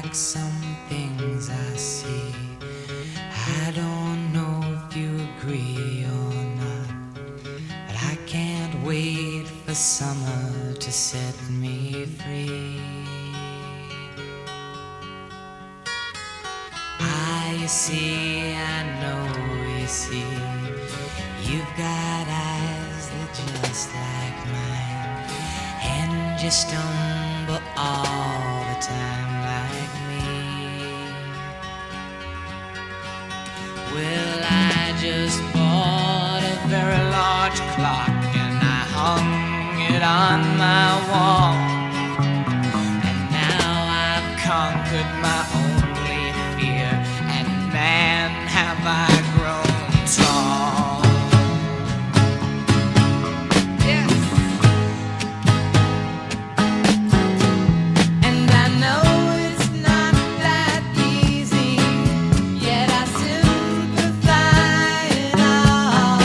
like some things I see. I don't know if you agree or not, but I can't wait for summer to set me free. You see, I know you see, you've got eyes that just like mine, and you stumble all the time like me. Well, I just bought a very large clock and I hung it on my wall, and now I've conquered my only fear, and man, have I grown tall. Yes. And I know it's not that easy, yet I sympathize at all.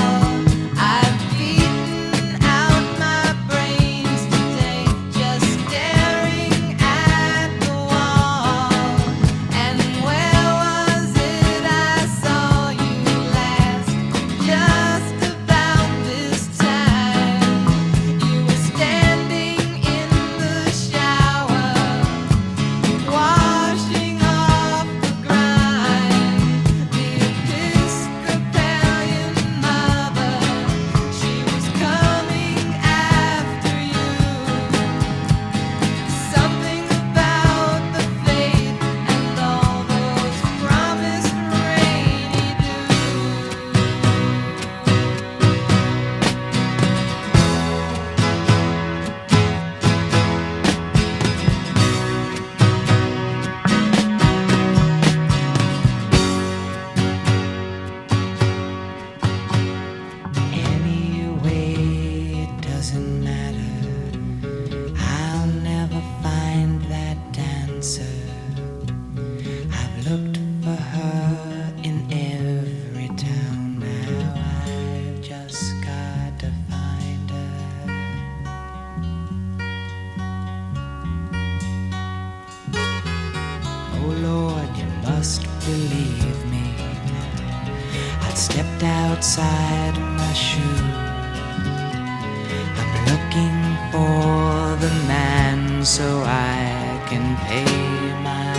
I've beaten out my brains today, just staring at the wall. And where was it I saw you last? Just about this time. You were standing in the shower, washing off the grime. The Episcopalian mother, she was coming after you. Something about the faith and all those promised rainy dews. Anyway, it doesn't matter. I'll never find that dancer. I've looked for her in every town. Now I've just got to find her. Oh Lord, you must believe me. I'd stepped outside my shoe. I'm looking for the man so I can pay my